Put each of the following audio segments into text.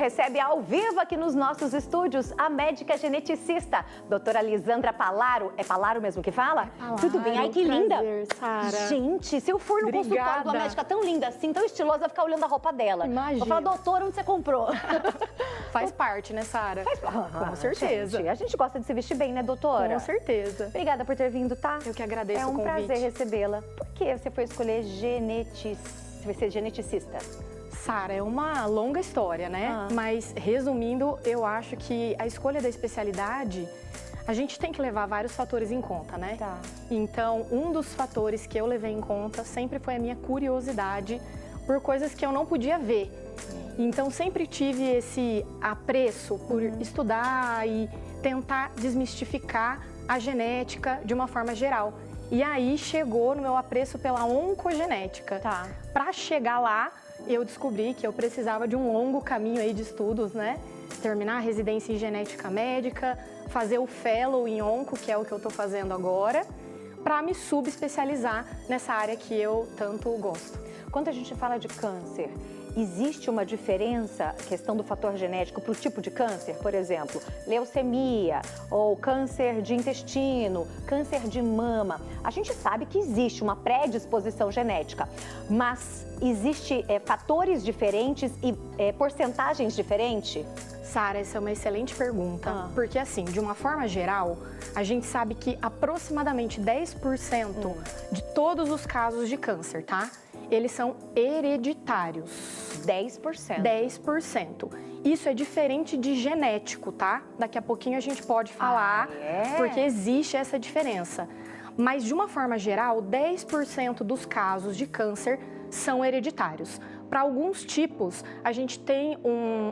Recebe ao vivo aqui nos nossos estúdios a médica geneticista, doutora Lisandra Palaro. É Palaro mesmo que fala? Palaro, tudo bem? Ai, que linda! prazer, Sara. Gente, se eu for no consultório de uma médica tão linda assim, tão estilosa, vai ficar olhando a roupa dela. Imagina. Vou falar, doutora, onde você comprou? Faz parte, né, Sara? Com certeza. Gente, a gente gosta de se vestir bem, né, doutora? Com certeza. Obrigada por ter vindo, tá? Eu que agradeço o convite. É um prazer recebê-la. Por que você foi escolher vai ser geneticista? Sara, é uma longa história, né? Mas, resumindo, eu acho que a escolha da especialidade, a gente tem que levar vários fatores em conta, né? Tá. Então, um dos fatores que eu levei em conta sempre foi a minha curiosidade por coisas que eu não podia ver. Então, sempre tive esse apreço por estudar e tentar desmistificar a genética de uma forma geral. E aí, chegou no meu apreço pela oncogenética. Tá. Para chegar lá, eu descobri que eu precisava de um longo caminho aí de estudos, né? Terminar a residência em genética médica, fazer o fellow em onco, que é o que eu estou fazendo agora, para me subespecializar nessa área que eu tanto gosto. Quando a gente fala de câncer, existe uma diferença, questão do fator genético, para o tipo de câncer? Por exemplo, leucemia, ou câncer de intestino, câncer de mama. A gente sabe que existe uma predisposição genética, mas existe fatores diferentes e porcentagens diferentes? Sara, essa é uma excelente pergunta, porque assim, de uma forma geral, a gente sabe que aproximadamente 10% de todos os casos de câncer, tá? Eles são hereditários. 10%? 10%. Isso é diferente de genético, tá? Daqui a pouquinho a gente pode falar, porque existe essa diferença. Mas, de uma forma geral, 10% dos casos de câncer são hereditários. Para alguns tipos, a gente tem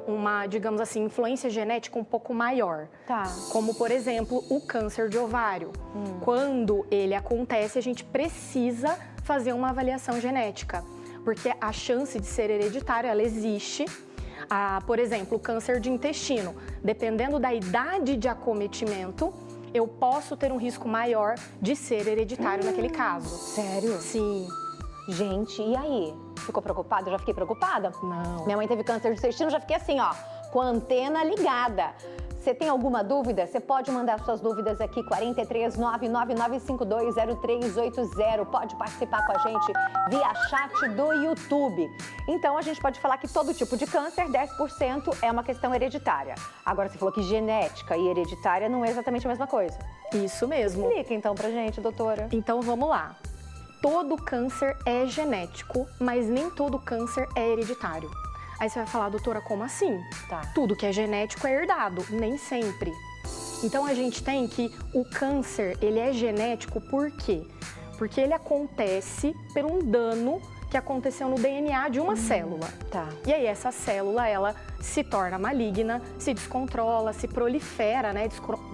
uma, digamos assim, influência genética um pouco maior. Tá. Como, por exemplo, o câncer de ovário. Quando ele acontece, a gente precisa fazer uma avaliação genética, porque a chance de ser hereditário, ela existe. Por exemplo, o câncer de intestino, dependendo da idade de acometimento, eu posso ter um risco maior de ser hereditário naquele caso. Sério? Sim. Gente, e aí? Ficou preocupada? Eu já fiquei preocupada? Não. Minha mãe teve câncer de intestino, já fiquei assim, ó, com a antena ligada. Você tem alguma dúvida? Você pode mandar suas dúvidas aqui, 43 999520380. Pode participar com a gente via chat do YouTube. Então, a gente pode falar que todo tipo de câncer, 10% é uma questão hereditária. Agora, você falou que genética e hereditária não é exatamente a mesma coisa. Isso mesmo. Explica então pra gente, doutora. Então, vamos lá. Todo câncer é genético, mas nem todo câncer é hereditário. Aí você vai falar, doutora, como assim? Tá. Tudo que é genético é herdado, nem sempre. Então a gente tem que o câncer, ele é genético por quê? Porque ele acontece por um dano que aconteceu no DNA de uma célula. Tá. E aí essa célula, ela se torna maligna, se descontrola, se prolifera, né,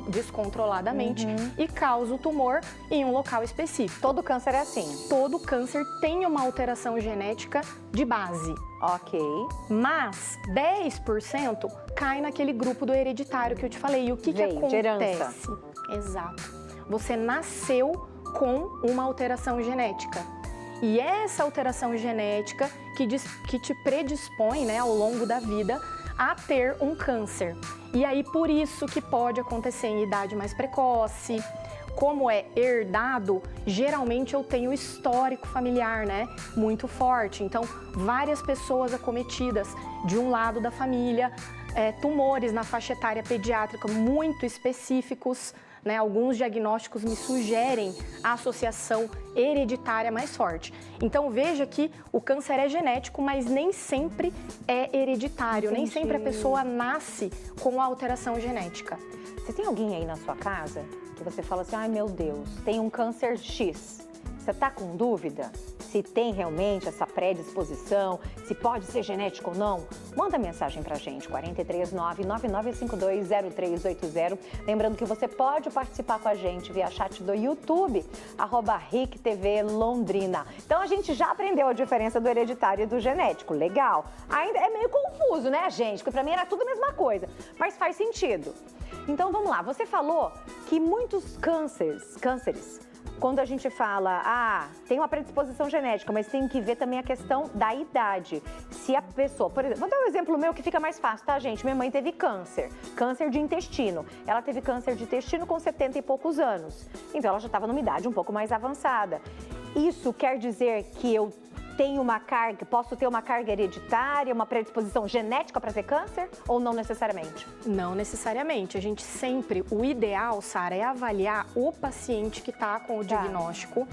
descontroladamente e causa o tumor em um local específico. Todo câncer é assim? Todo câncer tem uma alteração genética de base. Ok. Mas 10% cai naquele grupo do hereditário que eu te falei. E o que acontece? De herança. Exato. Você nasceu com uma alteração genética. E essa alteração genética que te predispõe, né, ao longo da vida a ter um câncer. E aí, por isso que pode acontecer em idade mais precoce. Como é herdado, geralmente eu tenho histórico familiar, né, muito forte. Então, várias pessoas acometidas de um lado da família, tumores na faixa etária pediátrica muito específicos, né? Alguns diagnósticos me sugerem a associação hereditária mais forte. Então, veja que o câncer é genético, mas nem sempre é hereditário. Entendi. Nem sempre a pessoa nasce com a alteração genética. Você tem alguém aí na sua casa que você fala assim, ai meu Deus, tem um câncer X. Você tá com dúvida se tem realmente essa predisposição, se pode ser genético ou não? Manda mensagem pra gente, 43 999520380. Lembrando que você pode participar com a gente via chat do YouTube, @RICTV Londrina. Então a gente já aprendeu a diferença do hereditário e do genético, legal. Ainda é meio confuso, né, gente? Porque pra mim era tudo a mesma coisa, mas faz sentido. Então vamos lá, você falou que muitos cânceres quando a gente fala, tem uma predisposição genética, mas tem que ver também a questão da idade. Se a pessoa, por exemplo, vou dar um exemplo meu que fica mais fácil, tá, gente? Minha mãe teve câncer de intestino. Ela teve câncer de intestino com 70 e poucos anos. Então, ela já estava numa idade um pouco mais avançada. Isso quer dizer que eu tenho uma carga, posso ter uma carga hereditária, uma predisposição genética para ter câncer ou não necessariamente? Não necessariamente. A gente sempre, o ideal, Sara, é avaliar o paciente que está com o diagnóstico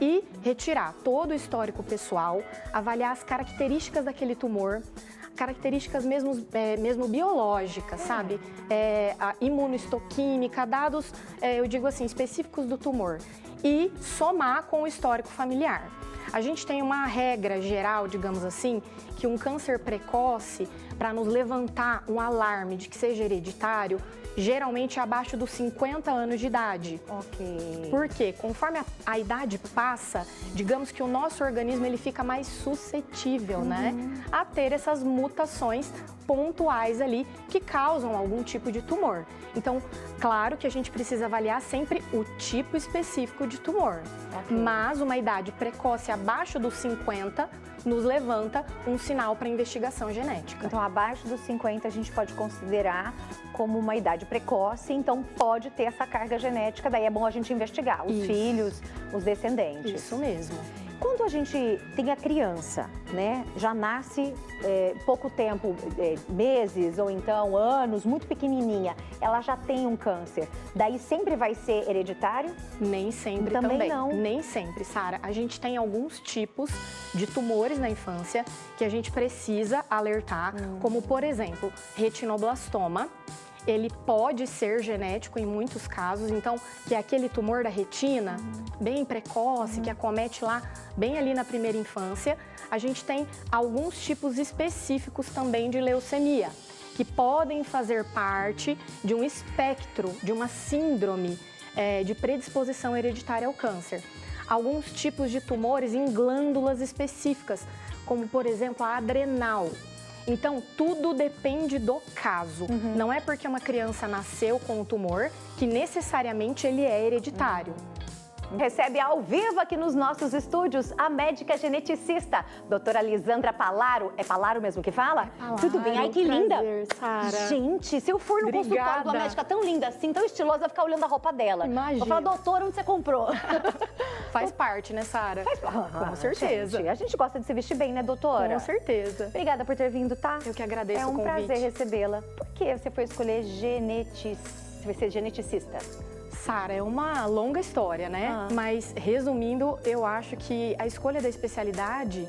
e retirar todo o histórico pessoal, avaliar as características daquele tumor, características mesmo biológicas, sabe? A imunohistoquímica, dados, eu digo assim, específicos do tumor e somar com o histórico familiar. A gente tem uma regra geral, digamos assim, que um câncer precoce, para nos levantar um alarme de que seja hereditário, geralmente é abaixo dos 50 anos de idade. Ok. Porque conforme a idade passa, digamos que o nosso organismo ele fica mais suscetível, né, a ter essas mutações pontuais ali que causam algum tipo de tumor. Então, claro que a gente precisa avaliar sempre o tipo específico de tumor, mas uma idade precoce abaixo dos 50 nos levanta um sinal para investigação genética. Então, abaixo dos 50 a gente pode considerar como uma idade precoce, então pode ter essa carga genética, daí é bom a gente investigar os filhos, os descendentes. Isso mesmo. Quando a gente tem a criança, né, já nasce pouco tempo, meses ou então anos, muito pequenininha, ela já tem um câncer, daí sempre vai ser hereditário? Nem sempre também. Não. Nem sempre, Sara. A gente tem alguns tipos de tumores na infância que a gente precisa alertar, como por exemplo, retinoblastoma. Ele pode ser genético em muitos casos, então, que é aquele tumor da retina, bem precoce, que acomete lá, bem ali na primeira infância. A gente tem alguns tipos específicos também de leucemia, que podem fazer parte de um espectro, de uma síndrome de predisposição hereditária ao câncer. Alguns tipos de tumores em glândulas específicas, como, por exemplo, a adrenal. Então, tudo depende do caso. Não é porque uma criança nasceu com o tumor que necessariamente ele é hereditário. Recebe ao vivo aqui nos nossos estúdios a médica geneticista, doutora Lisandra Palaro. É Palaro mesmo que fala? Palaro, tudo bem? Ai, que linda! prazer, Sara. Gente, se eu for no consultório de uma médica tão linda assim, tão estilosa, eu vou ficar olhando a roupa dela. Imagina. Vou falar, doutora, onde você comprou? Faz parte, né, Sara? Com certeza. Gente, a gente gosta de se vestir bem, né, doutora? Com certeza. Obrigada por ter vindo, tá? Eu que agradeço o convite. É um prazer recebê-la. Por que você foi escolher vai ser geneticista? Sara, é uma longa história, né? Mas, resumindo, eu acho que a escolha da especialidade,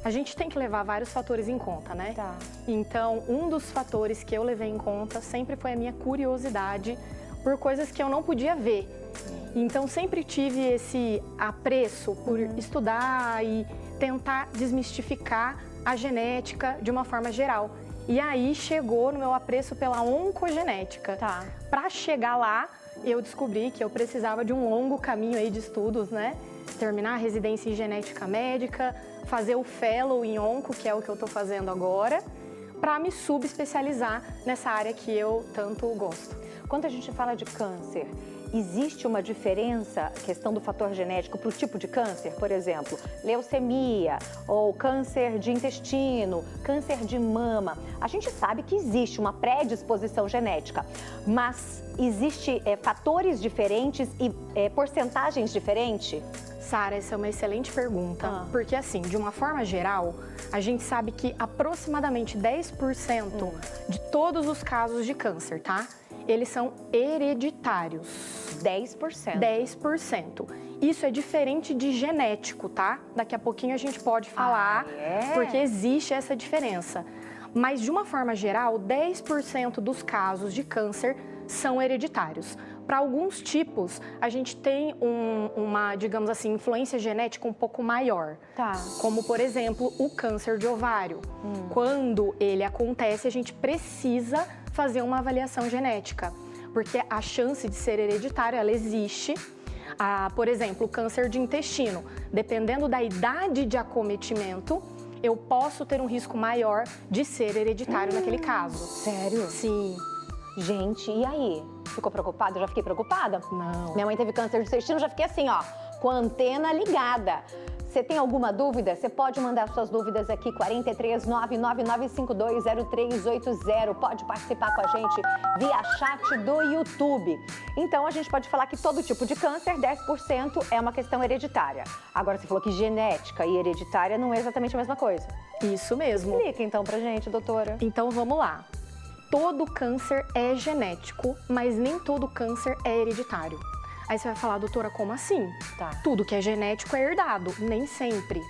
a gente tem que levar vários fatores em conta, né? Tá. Então, um dos fatores que eu levei em conta sempre foi a minha curiosidade por coisas que eu não podia ver. Então, sempre tive esse apreço por estudar e tentar desmistificar a genética de uma forma geral. E aí, chegou no meu apreço pela oncogenética. Tá. Para chegar lá, eu descobri que eu precisava de um longo caminho aí de estudos, né? Terminar a residência em genética médica, fazer o fellow em onco, que é o que eu tô fazendo agora, para me subespecializar nessa área que eu tanto gosto. Quando a gente fala de câncer, existe uma diferença, questão do fator genético, para o tipo de câncer? Por exemplo, leucemia ou câncer de intestino, câncer de mama. A gente sabe que existe uma predisposição genética, mas existe fatores diferentes e porcentagens diferentes? Sara, essa é uma excelente pergunta, porque assim, de uma forma geral, a gente sabe que aproximadamente 10% de todos os casos de câncer, tá? Eles são hereditários. 10%? 10%. Isso é diferente de genético, tá? Daqui a pouquinho a gente pode falar, porque existe essa diferença. Mas, de uma forma geral, 10% dos casos de câncer são hereditários. Para alguns tipos, a gente tem uma, digamos assim, influência genética um pouco maior. Tá. Como, por exemplo, o câncer de ovário. Quando ele acontece, a gente precisa fazer uma avaliação genética, porque a chance de ser hereditário, ela existe. Por exemplo, o câncer de intestino, dependendo da idade de acometimento, eu posso ter um risco maior de ser hereditário naquele caso. Sério? Sim. Gente, e aí? Ficou preocupada? Eu já fiquei preocupada? Não. Minha mãe teve câncer de intestino, já fiquei assim, ó, com a antena ligada. Você tem alguma dúvida? Você pode mandar suas dúvidas aqui, 43 999520380. Pode participar com a gente via chat do YouTube. Então, a gente pode falar que todo tipo de câncer, 10% é uma questão hereditária. Agora, você falou que genética e hereditária não é exatamente a mesma coisa. Isso mesmo. Explica então pra gente, doutora. Então, vamos lá. Todo câncer é genético, mas nem todo câncer é hereditário. Aí você vai falar, doutora, como assim? Tá. Tudo que é genético é herdado, nem sempre.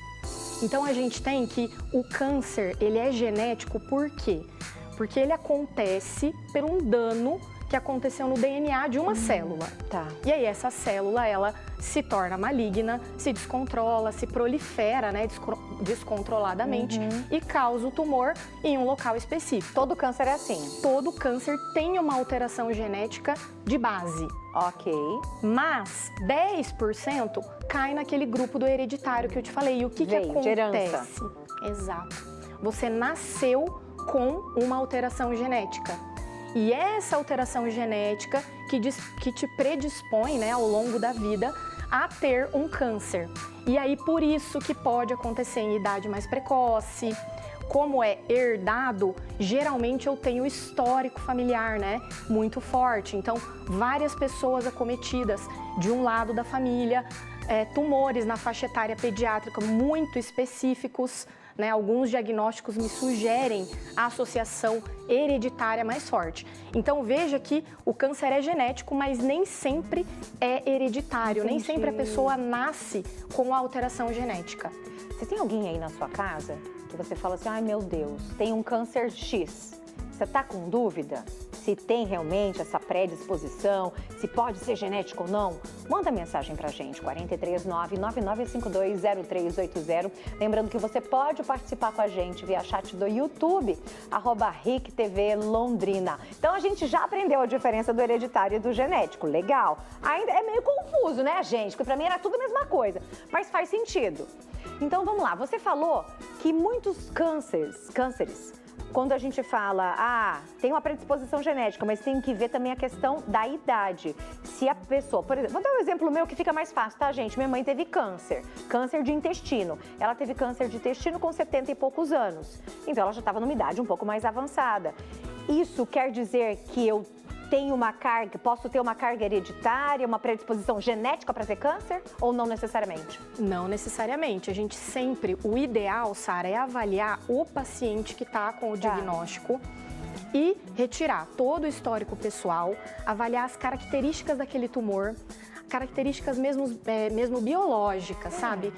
Então a gente tem que o câncer, ele é genético por quê? Porque ele acontece por um dano que aconteceu no DNA de uma célula. Tá. E aí essa célula, ela se torna maligna, se descontrola, se prolifera, né, descontroladamente e causa o tumor em um local específico. Todo câncer é assim? Todo câncer tem uma alteração genética de base. Ok. Mas 10% cai naquele grupo do hereditário que eu te falei. E o que Veio, de acontece? herança. Exato. Você nasceu com uma alteração genética. E essa alteração genética que te predispõe, né, ao longo da vida a ter um câncer. E aí, por isso que pode acontecer em idade mais precoce. Como é herdado, geralmente eu tenho histórico familiar, né, muito forte. Então, várias pessoas acometidas de um lado da família, tumores na faixa etária pediátrica muito específicos, né? Alguns diagnósticos me sugerem a associação hereditária mais forte. Então, veja que o câncer é genético, mas nem sempre é hereditário. Entendi. Nem sempre a pessoa nasce com a alteração genética. Você tem alguém aí na sua casa que você fala assim, ai meu Deus, tem um câncer X. Você tá com dúvida se tem realmente essa predisposição, se pode ser genético ou não? Manda mensagem pra gente, 43 999520380. Lembrando que você pode participar com a gente via chat do YouTube, @RICTV Londrina. Então a gente já aprendeu a diferença do hereditário e do genético, legal. Ainda é meio confuso, né, gente? Porque pra mim era tudo a mesma coisa, mas faz sentido. Então vamos lá, você falou que muitos cânceres, quando a gente fala, tem uma predisposição genética, mas tem que ver também a questão da idade. Se a pessoa, por exemplo, vou dar um exemplo meu que fica mais fácil, tá, gente? Minha mãe teve câncer de intestino. Ela teve câncer de intestino com 70 e poucos anos. Então ela já estava numa idade um pouco mais avançada. Isso quer dizer que eu tenho uma carga, posso ter uma carga hereditária, uma predisposição genética para ter câncer ou não necessariamente? Não necessariamente. A gente sempre, o ideal, Sara, é avaliar o paciente que está com o diagnóstico e retirar todo o histórico pessoal, avaliar as características daquele tumor, características mesmo biológicas, sabe?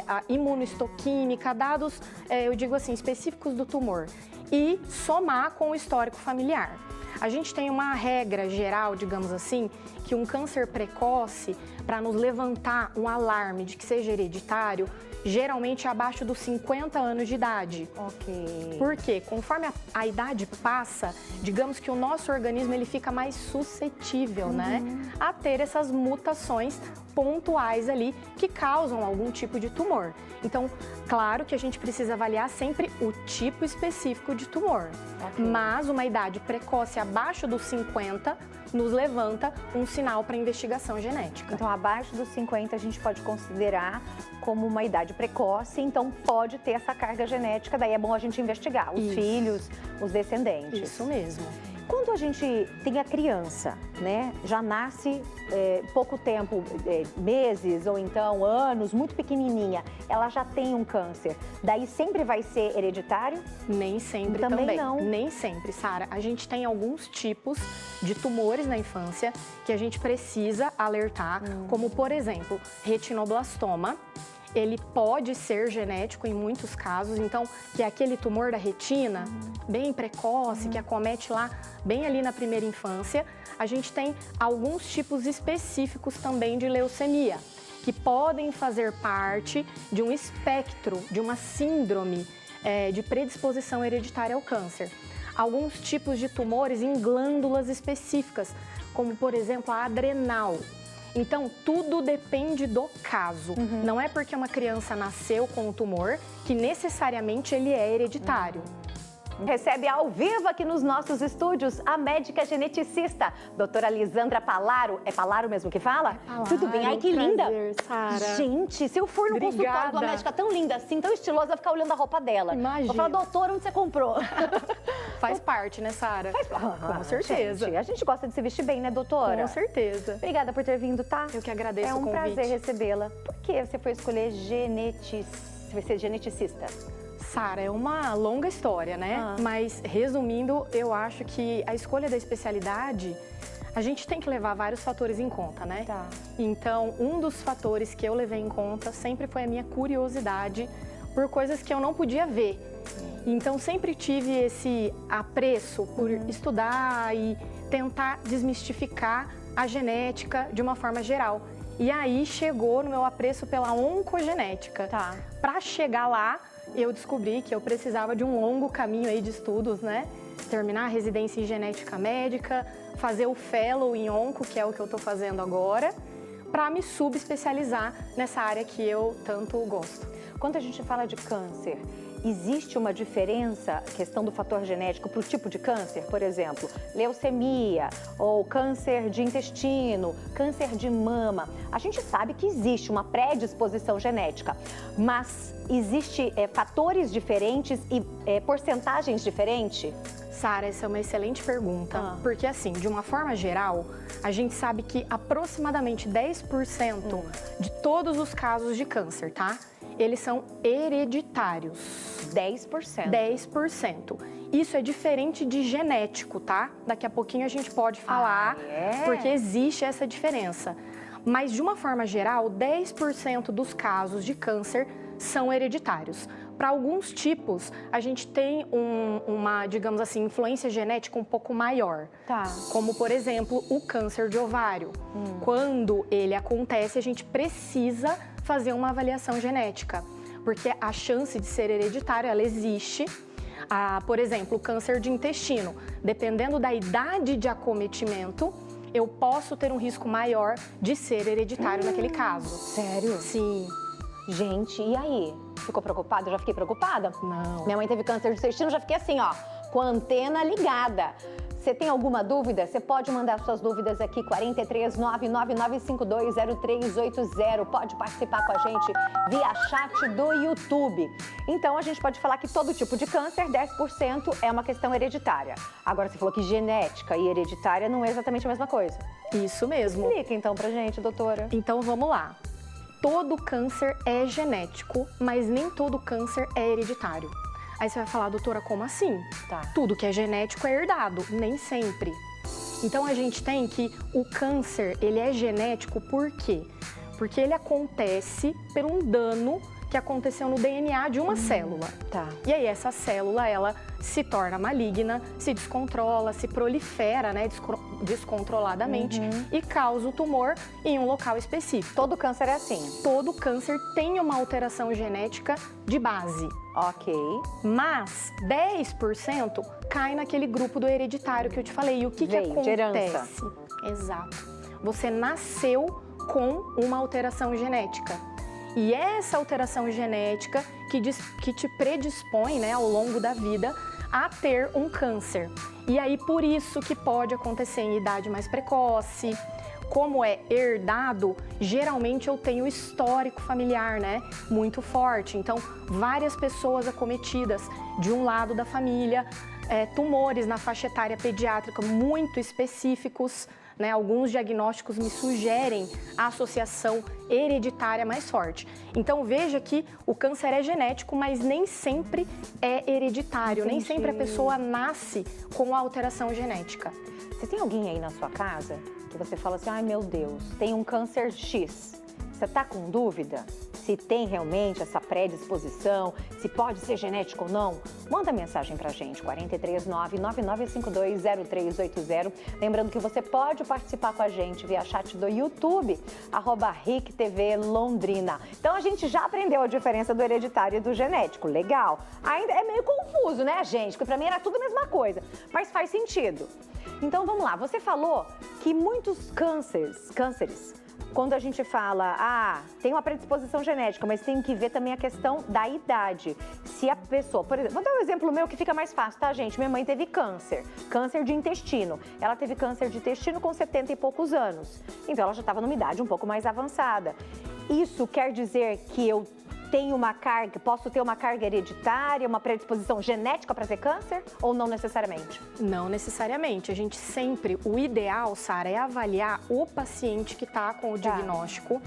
A imunohistoquímica, dados, eu digo assim, específicos do tumor. E somar com o histórico familiar. A gente tem uma regra geral, digamos assim, que um câncer precoce, para nos levantar um alarme de que seja hereditário, geralmente é abaixo dos 50 anos de idade. Ok. Por quê? Conforme a idade passa, digamos que o nosso organismo ele fica mais suscetível, né, a ter essas mutações pontuais ali que causam algum tipo de tumor. Então, claro que a gente precisa avaliar sempre o tipo específico de tumor, mas uma idade precoce abaixo dos 50 nos levanta um sinal para investigação genética. Então, abaixo dos 50 a gente pode considerar como uma idade precoce, então pode ter essa carga genética, daí é bom a gente investigar os filhos, os descendentes. Isso mesmo. Quando a gente tem a criança, né, já nasce pouco tempo, meses ou então anos, muito pequenininha, ela já tem um câncer, daí sempre vai ser hereditário? Nem sempre também. Não. Nem sempre, Sara. A gente tem alguns tipos de tumores na infância que a gente precisa alertar, como por exemplo, retinoblastoma. Ele pode ser genético em muitos casos, então, que é aquele tumor da retina, bem precoce, que acomete lá bem ali na primeira infância. A gente tem alguns tipos específicos também de leucemia, que podem fazer parte de um espectro, de uma síndrome de predisposição hereditária ao câncer. Alguns tipos de tumores em glândulas específicas, como, por exemplo, a adrenal. Então, tudo depende do caso. Não é porque uma criança nasceu com o tumor que necessariamente ele é hereditário. Recebe ao vivo aqui nos nossos estúdios a médica geneticista, doutora Lisandra Palaro. É Palaro mesmo que fala? Palaro, tudo bem? Ai, que linda! prazer, Sara. Gente, se eu for no consultório de uma médica tão linda assim, tão estilosa, vai ficar olhando a roupa dela. Imagina. Vou falar, doutora, onde você comprou? Faz parte, né, Sara? Com certeza. Gente, a gente gosta de se vestir bem, né, doutora? Com certeza. Obrigada por ter vindo, tá? Eu que agradeço o convite. É um convite. prazer recebê-la. Por que você foi escolher Você vai ser geneticista? Sara, é uma longa história, né? Mas, resumindo, eu acho que a escolha da especialidade, a gente tem que levar vários fatores em conta, né? Tá. Então, um dos fatores que eu levei em conta sempre foi a minha curiosidade por coisas que eu não podia ver. Então, sempre tive esse apreço por estudar e tentar desmistificar a genética de uma forma geral. E aí chegou no meu apreço pela oncogenética. Tá. Para chegar lá, eu descobri que eu precisava de um longo caminho aí de estudos, né? Terminar a residência em genética médica, fazer o fellow em onco, que é o que eu tô fazendo agora, para me subespecializar nessa área que eu tanto gosto. Quando a gente fala de câncer, existe uma diferença, questão do fator genético, para o tipo de câncer? Por exemplo, leucemia, ou câncer de intestino, câncer de mama. A gente sabe que existe uma predisposição genética, mas existe fatores diferentes e porcentagens diferentes? Sara, essa é uma excelente pergunta, porque assim, de uma forma geral, a gente sabe que aproximadamente 10% de todos os casos de câncer, tá? Eles são hereditários. 10%? 10%. Isso é diferente de genético, tá? Daqui a pouquinho a gente pode falar, porque existe essa diferença. Mas, de uma forma geral, 10% dos casos de câncer são hereditários. Para alguns tipos, a gente tem uma, digamos assim, influência genética um pouco maior. Tá. Como, por exemplo, o câncer de ovário. Quando ele acontece, a gente precisa fazer uma avaliação genética, porque a chance de ser hereditário, ela existe. Por exemplo, o câncer de intestino, dependendo da idade de acometimento, eu posso ter um risco maior de ser hereditário naquele caso. Sério? Sim. Gente, e aí? Ficou preocupada? Eu já fiquei preocupada? Não. Minha mãe teve câncer de intestino, já fiquei assim, ó, com a antena ligada. Você tem alguma dúvida? Você pode mandar suas dúvidas aqui, 43 999520380. Pode participar com a gente via chat do YouTube. Então, a gente pode falar que todo tipo de câncer, 10% é uma questão hereditária. Agora, você falou que genética e hereditária não é exatamente a mesma coisa. Isso mesmo. Explica então pra gente, doutora. Então, vamos lá. Todo câncer é genético, mas nem todo câncer é hereditário. Aí você vai falar, doutora, como assim? Tá. Tudo que é genético é herdado, nem sempre. Então a gente tem que o câncer, ele é genético por quê? Porque ele acontece por um dano que aconteceu no DNA de uma célula. Tá. E aí essa célula, ela se torna maligna, se descontrola, se prolifera, né, descontroladamente e causa o tumor em um local específico. Todo câncer é assim? Todo câncer tem uma alteração genética de base. Ok. Mas 10% cai naquele grupo do hereditário que eu te falei. E o que Veio, de acontece? herança. Exato. Você nasceu com uma alteração genética. E essa alteração genética que te predispõe, né, ao longo da vida a ter um câncer. E aí, por isso que pode acontecer em idade mais precoce. Como é herdado, geralmente eu tenho histórico familiar, né, muito forte. Então, várias pessoas acometidas de um lado da família, tumores na faixa etária pediátrica muito específicos, né? Alguns diagnósticos me sugerem a associação hereditária mais forte. Então, veja que o câncer é genético, mas nem sempre é hereditário. Entendi. Nem sempre a pessoa nasce com a alteração genética. Você tem alguém aí na sua casa que você fala assim, ai meu Deus, tem um câncer X. Você tá com dúvida se tem realmente essa predisposição, se pode ser genético ou não? Manda mensagem pra gente, 439-9952-0380. Lembrando que você pode participar com a gente via chat do YouTube, @RicTV Londrina. Então a gente já aprendeu a diferença do hereditário e do genético, legal. Ainda é meio confuso, né, gente? Porque pra mim era tudo a mesma coisa, mas faz sentido. Então vamos lá, você falou que muitos cânceres quando a gente fala, tem uma predisposição genética, mas tem que ver também a questão da idade. Se a pessoa, por exemplo, vou dar um exemplo meu que fica mais fácil, tá, gente? Minha mãe teve câncer de intestino. Ela teve câncer de intestino com 70 e poucos anos. Então, ela já estava numa idade um pouco mais avançada. Isso quer dizer que eu tenho uma carga, posso ter uma carga hereditária, uma predisposição genética para ter câncer ou não necessariamente? Não necessariamente. A gente sempre, o ideal, Sara, é avaliar o paciente que está com o diagnóstico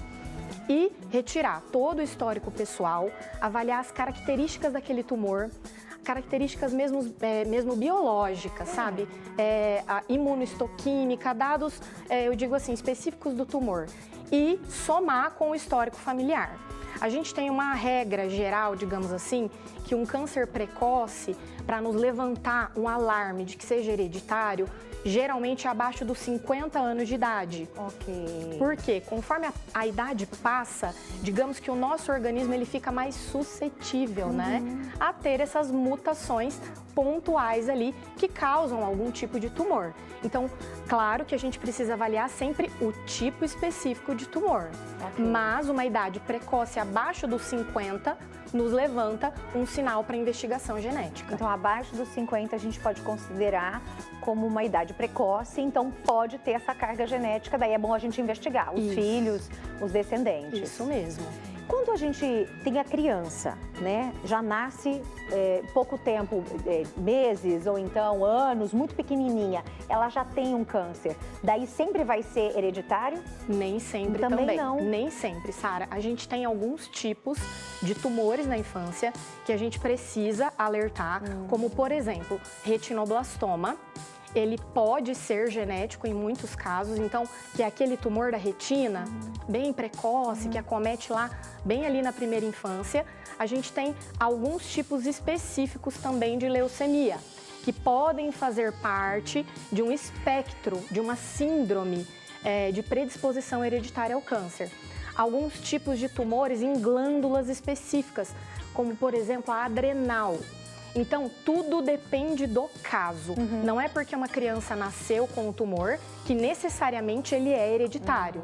e retirar todo o histórico pessoal, avaliar as características daquele tumor, características mesmo biológicas, sabe? A imunohistoquímica, dados, eu digo assim, específicos do tumor e somar com o histórico familiar. A gente tem uma regra geral, digamos assim, que um câncer precoce, para nos levantar um alarme de que seja hereditário, geralmente é abaixo dos 50 anos de idade. Ok. Por quê? Conforme a idade passa, digamos que o nosso organismo ele fica mais suscetível, né, a ter essas mutações pontuais ali que causam algum tipo de tumor. Então, claro que a gente precisa avaliar sempre o tipo específico de tumor, mas uma idade precoce abaixo dos 50 nos levanta um sinal para investigação genética. Então, abaixo dos 50 a gente pode considerar como uma idade precoce, então pode ter essa carga genética, daí é bom a gente investigar os filhos, os descendentes. Isso mesmo. Quando a gente tem a criança, né, já nasce pouco tempo, meses ou então anos, muito pequenininha, ela já tem um câncer, daí sempre vai ser hereditário? Nem sempre também. Não. Nem sempre, Sara. A gente tem alguns tipos de tumores na infância que a gente precisa alertar, como por exemplo, retinoblastoma. Ele pode ser genético em muitos casos, então, que é aquele tumor da retina, bem precoce, que acomete lá, bem ali na primeira infância. A gente tem alguns tipos específicos também de leucemia, que podem fazer parte de um espectro, de uma síndrome de predisposição hereditária ao câncer. Alguns tipos de tumores em glândulas específicas, como, por exemplo, a adrenal. Então, tudo depende do caso. Não é porque uma criança nasceu com o tumor que necessariamente ele é hereditário.